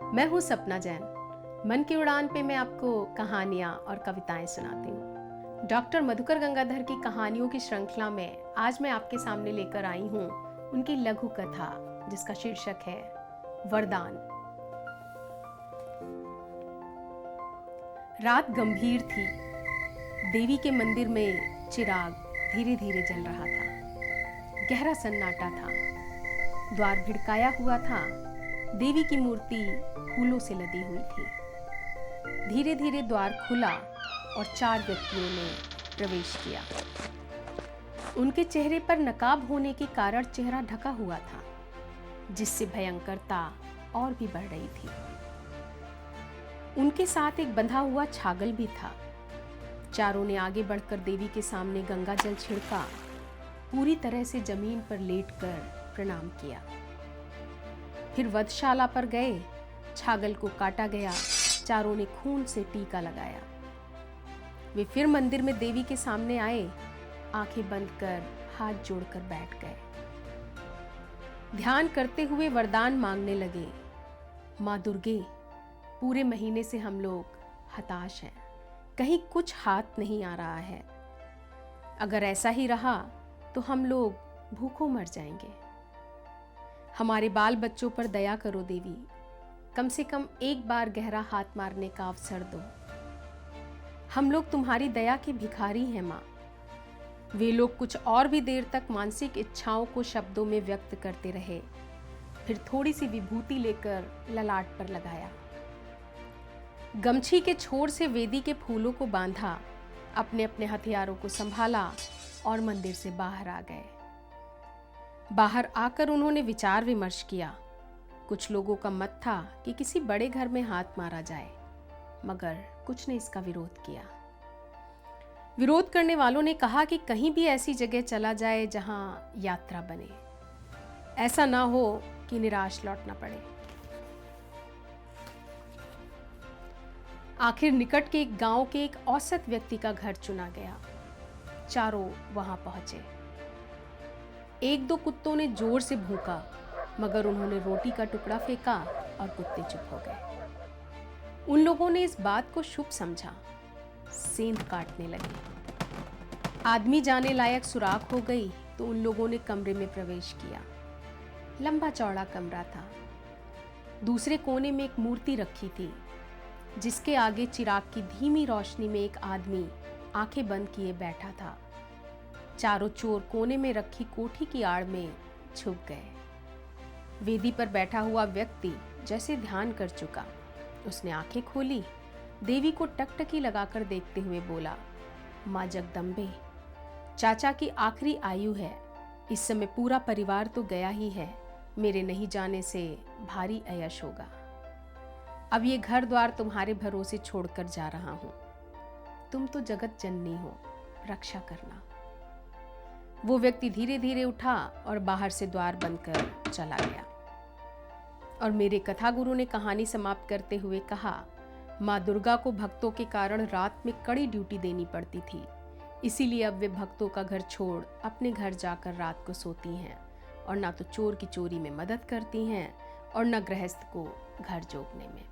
मैं हूँ सपना जैन। मन की उड़ान पे मैं आपको कहानियाँ और कविताएं सुनाती हूँ। डॉक्टर मधुकर गंगाधर की कहानियों की श्रृंखला में आज मैं आपके सामने लेकर आई हूँ उनकी लघु कथा, जिसका शीर्षक है वरदान। रात गंभीर थी। देवी के मंदिर में चिराग धीरे धीरे जल रहा था। गहरा सन्नाटा था। द्वार भिड़काया हुआ था। देवी की मूर्ति फूलों से लदी हुई थी। धीरे धीरे द्वार खुला और 4 व्यक्तियों ने प्रवेश किया। उनके चेहरे पर नकाब होने के कारण चेहरा ढका हुआ था, जिससे भयंकरता और भी बढ़ रही थी। उनके साथ एक बंधा हुआ छागल भी था। चारों ने आगे बढ़कर देवी के सामने गंगा जल छिड़का, पूरी तरह से जमीन पर लेटकर प्रणाम किया। फिर वधशाला पर गए। छागल को काटा गया। चारों ने खून से टीका लगाया। वे फिर मंदिर में देवी के सामने आए। आंखें बंद कर हाथ जोड़कर बैठ गए। ध्यान करते हुए वरदान मांगने लगे। माँ दुर्गे, पूरे महीने से हम लोग हताश हैं। कहीं कुछ हाथ नहीं आ रहा है। अगर ऐसा ही रहा तो हम लोग भूखों मर जाएंगे। हमारे बाल बच्चों पर दया करो देवी। कम से कम एक बार गहरा हाथ मारने का अवसर दो। हम लोग तुम्हारी दया के भिखारी हैं माँ। वे लोग कुछ और भी देर तक मानसिक इच्छाओं को शब्दों में व्यक्त करते रहे। फिर थोड़ी सी विभूति लेकर ललाट पर लगाया। गमछी के छोर से वेदी के फूलों को बांधा। अपने अपने हथियारों को संभाला और मंदिर से बाहर आ गए। बाहर आकर उन्होंने विचार विमर्श किया। कुछ लोगों का मत था कि किसी बड़े घर में हाथ मारा जाए, मगर कुछ ने इसका विरोध किया। विरोध करने वालों ने कहा कि कहीं भी ऐसी जगह चला जाए जहां यात्रा बने। ऐसा ना हो कि निराश लौटना पड़े। आखिर निकट के एक गांव के एक औसत व्यक्ति का घर चुना गया। चारों वहां पहुंचे। 1-2 कुत्तों ने जोर से भौंका, मगर उन्होंने रोटी का टुकड़ा फेंका और कुत्ते चुप हो गए। उन लोगों ने इस बात को शुभ समझा। सेंध काटने लगे। आदमी जाने लायक सुराख हो गई तो उन लोगों ने कमरे में प्रवेश किया। लंबा चौड़ा कमरा था। दूसरे कोने में एक मूर्ति रखी थी, जिसके आगे चिराग की धीमी रोशनी में एक आदमी आंखें बंद किए बैठा था। चारों चोर कोने में रखी कोठी की आड़ में छुप गए। वेदी पर बैठा हुआ व्यक्ति जैसे ध्यान कर चुका। उसने आंखें खोली। देवी को टकटकी लगाकर देखते हुए बोला, माँ जगदम्बे, चाचा की आखिरी आयु है। इस समय पूरा परिवार तो गया ही है। मेरे नहीं जाने से भारी अयश होगा। अब ये घर द्वार तुम्हारे भरोसे छोड़कर जा रहा हूं। तुम तो जगत जननी हो, रक्षा करना। वो व्यक्ति धीरे धीरे उठा और बाहर से द्वार बंद कर चला गया। और मेरे कथा गुरु ने कहानी समाप्त करते हुए कहा, माँ दुर्गा को भक्तों के कारण रात में कड़ी ड्यूटी देनी पड़ती थी। इसीलिए अब वे भक्तों का घर छोड़ अपने घर जाकर रात को सोती हैं और ना तो चोर की चोरी में मदद करती हैं और न गृहस्थ को घर जोतने में।